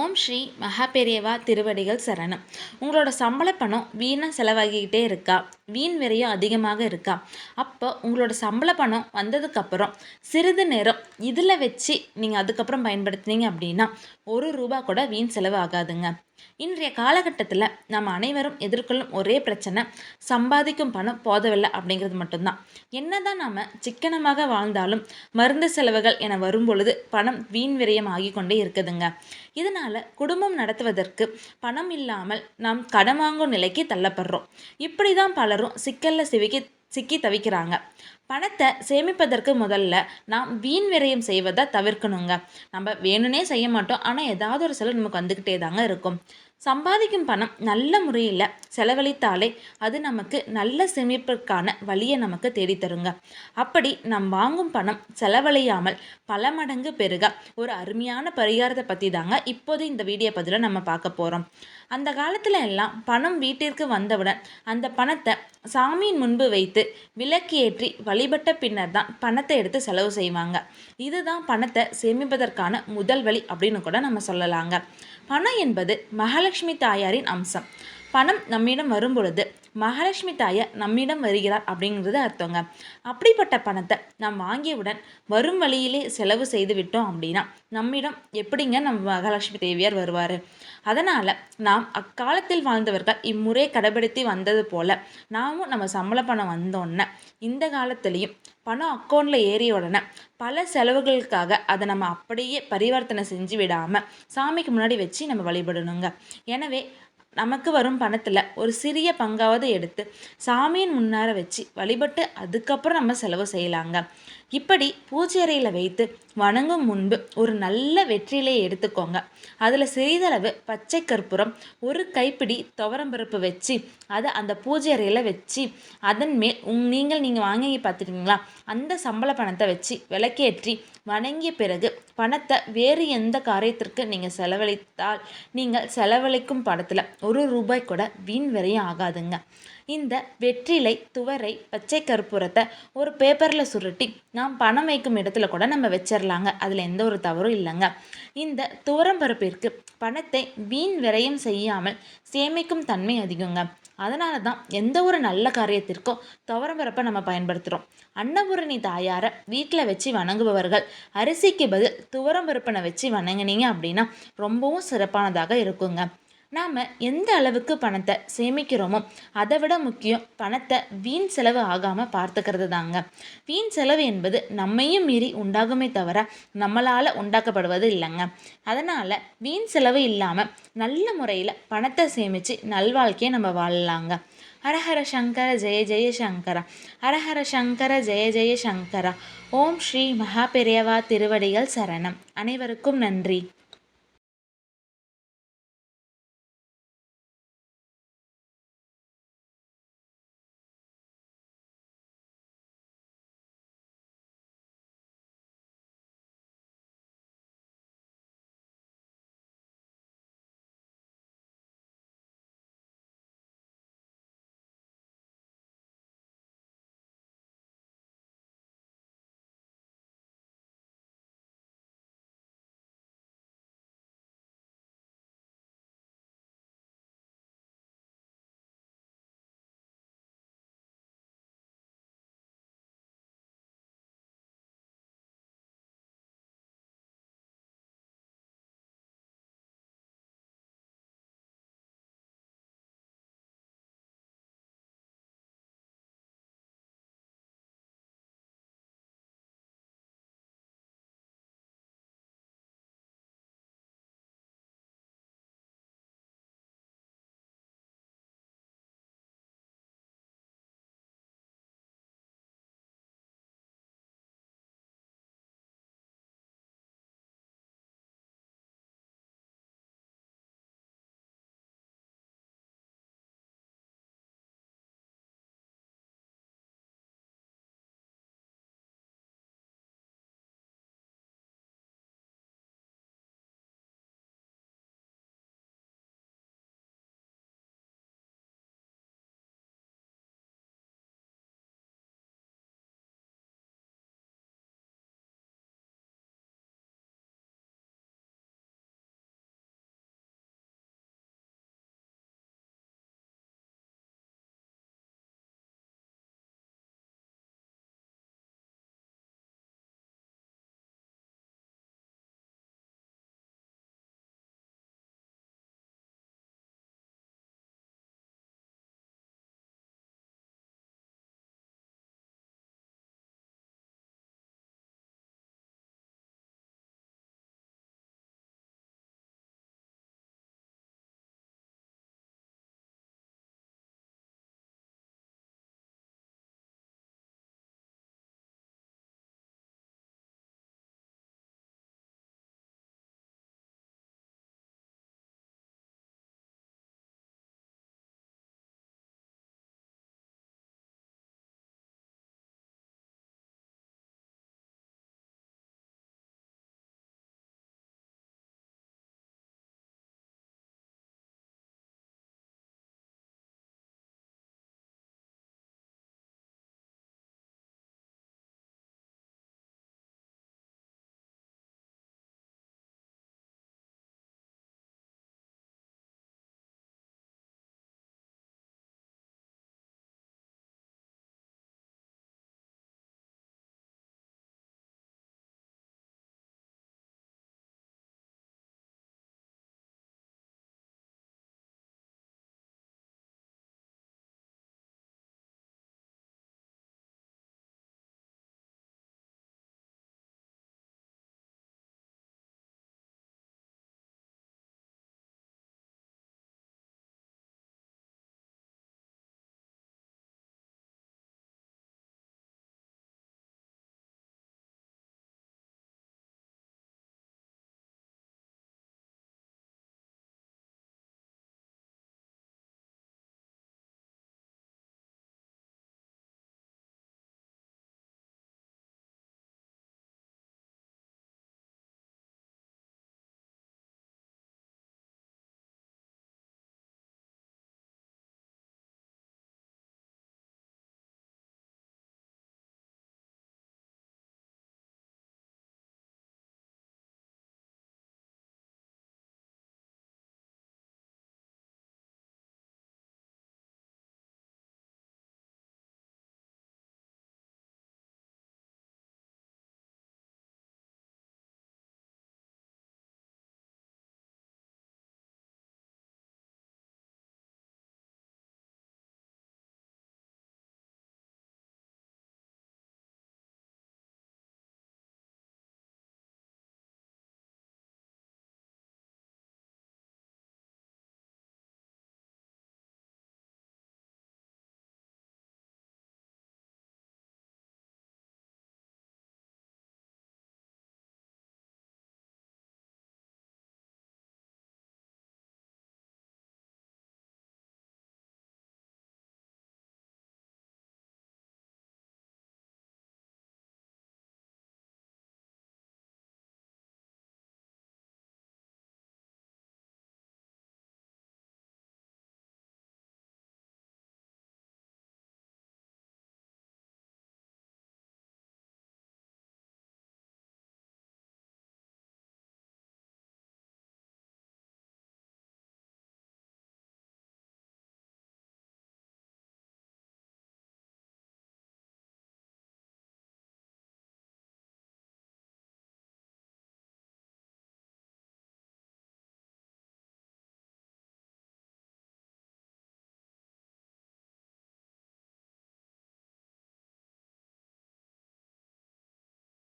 ஓம் ஸ்ரீ மகாபெரியவா திருவடிகள் சரணம். உங்களோட சம்பள பணம் வீணாக செலவாகிக்கிட்டே இருக்கா, வீண் விரயம் அதிகமாக இருக்கா? அப்போ உங்களோட சம்பள பணம் வந்ததுக்கப்புறம் சிறிது நேரம் இதில் வச்சு நீங்கள் அதுக்கப்புறம் பயன்படுத்தினீங்க அப்படின்னா ₹1 கூட வீண் செலவு ஆகாதுங்க. இன்றைய காலகட்டத்தில் நம்ம அனைவரும் எதிர்கொள்ளும் ஒரே பிரச்சனை, சம்பாதிக்கும் பணம் போதவில்லை அப்படிங்கிறது மட்டும்தான். என்னதான் நாம் சிக்கனமாக வாழ்ந்தாலும் மருந்து செலவுகள் என வரும்பொழுது பணம் வீண் விரயம் ஆகி கொண்டே இருக்குதுங்க. இதனால் குடும்பம் நடத்துவதற்கு பணம் இல்லாமல் நாம் கடன் வாங்கும் நிலைக்கு தள்ளப்படுறோம். இப்படி தான் பலரும் சிக்கலில் சிக்கி தவிக்கிறாங்க. பணத்தை சேமிப்பதற்கு முதல்ல நாம் வீண் விரயம் செய்வதை தவிர்க்கணுங்க. நம்ம வேணும்னே செய்ய மாட்டோம், ஆனால் ஏதாவது ஒரு செலவு நமக்கு வந்துக்கிட்டே தாங்க இருக்கும். சம்பாதிக்கும் பணம் நல்ல முறையில் செலவழித்தாலே அது நமக்கு நல்ல சேமிப்பிற்கான வழியை நமக்கு தேடித்தருங்க. அப்படி நாம் வாங்கும் பணம் செலவழியாமல் பல மடங்கு பெருக ஒரு அருமையான பரிகாரத்தை பற்றி தாங்க இப்போது இந்த வீடியோ பதிவில் நம்ம பார்க்க போகிறோம். அந்த காலத்தில் எல்லாம் பணம் வீட்டிற்கு வந்தவுடன் அந்த பணத்தை சாமியின் முன்பு வைத்து விளக்கு ஏற்றி வழிபட்ட பின்னர் தான் பணத்தை எடுத்து செலவு செய்வாங்க. இதுதான் பணத்தை சேமிப்பதற்கான முதல் வழி அப்படின்னு கூட நம்ம சொல்லலாங்க. பணம் என்பது மகாலட்சுமி தாயாரின் அம்சம். பணம் நம்மிடம் வரும்பொழுது மகாலட்சுமி தாயார் நம்மிடம் வருகிறார் அப்படிங்கிறது அர்த்தங்க. அப்படிப்பட்ட பணத்தை நாம் வாங்கியவுடன் வரும் வழியிலே செலவு செய்து விட்டோம் அப்படின்னா நம்மிடம் எப்படிங்க நம்ம மகாலட்சுமி தேவியார் வருவார்? அதனால் நாம் அக்காலத்தில் வாழ்ந்தவர்கள் இம்முறை கடைபிடித்து வந்தது போல் நாமும் நம்ம சம்பள பணம் வந்தோடனே இந்த காலத்துலேயும் பணம் அக்கௌண்ட்டில் ஏறிய உடனே பல செலவுகளுக்காக அதை நம்ம அப்படியே பரிவர்த்தனை செஞ்சு விடாமல் சாமிக்கு முன்னாடி வச்சு நம்ம வழிபடணுங்க. எனவே நமக்கு வரும் பணத்தில் ஒரு சிறிய பங்காவது எடுத்து சாமியின் முன்னார வச்சு வழிபட்டு அதுக்கப்புறம் நம்ம செலவு செய்யலாங்க. இப்படி பூஜை அறையில் வைத்து வணங்கும் முன்பு ஒரு நல்ல வெற்றிலையை எடுத்துக்கோங்க. அதில் சிறிதளவு பச்சை கற்பூரம், ஒரு கைப்பிடி துவரம்பருப்பு வச்சு அதை அந்த பூஜை அறையில் வச்சு அதன் மேல் நீங்கள் வாங்கி பார்த்துருக்கீங்களா அந்த சம்பள பணத்தை வச்சு விளக்கேற்றி வணங்கிய பிறகு பணத்தை வேறு எந்த காரியத்திற்கு நீங்கள் செலவழித்தால் நீங்கள் செலவழிக்கும் பணத்தில் ₹1 கூட வீண் விரயம் ஆகாதுங்க. இந்த வெற்றிலை, துவரை, பச்சை கற்பூரத்தை ஒரு பேப்பரில் சுருட்டி நாம் பணம் வைக்கும் இடத்துல கூட நம்ம வச்சிடலாங்க. அதில் எந்த ஒரு தவறும் இல்லைங்க. இந்த துவரம்பருப்பிற்கு பணத்தை வீண் விரயம் செய்யாமல் சேமிக்கும் தன்மை அதிகங்க. அதனால தான் எந்த ஒரு நல்ல காரியத்திற்கும் துவரம்பருப்பை நம்ம பயன்படுத்துகிறோம். அன்னபூரணி தாயாரை வீட்டில் வச்சு வணங்குபவர்கள் அரிசிக்கு பதில் துவரம்பருப்பனை வச்சு வணங்கினீங்க அப்படின்னா ரொம்பவும் சிறப்பானதாக இருக்குங்க. நாம் எந்த அளவுக்கு பணத்தை சேமிக்கிறோமோ அதை விட முக்கியம் பணத்தை வீண் செலவு ஆகாமல் பார்த்துக்கிறது தாங்க. வீண் செலவு என்பது நம்மையும் மீறி உண்டாகுமே தவிர நம்மளால் உண்டாக்கப்படுவது இல்லைங்க. அதனால் வீண் செலவு இல்லாமல் நல்ல முறையில் பணத்தை சேமித்து நல்வாழ்க்கையை நம்ம வாழலாங்க. ஹரஹர சங்கர ஜெய ஜெய சங்கரா, ஹரஹர சங்கர ஜெய ஜெய சங்கரா. ஓம் ஸ்ரீ மகாபெரியவா திருவடிகள் சரணம். அனைவருக்கும் நன்றி.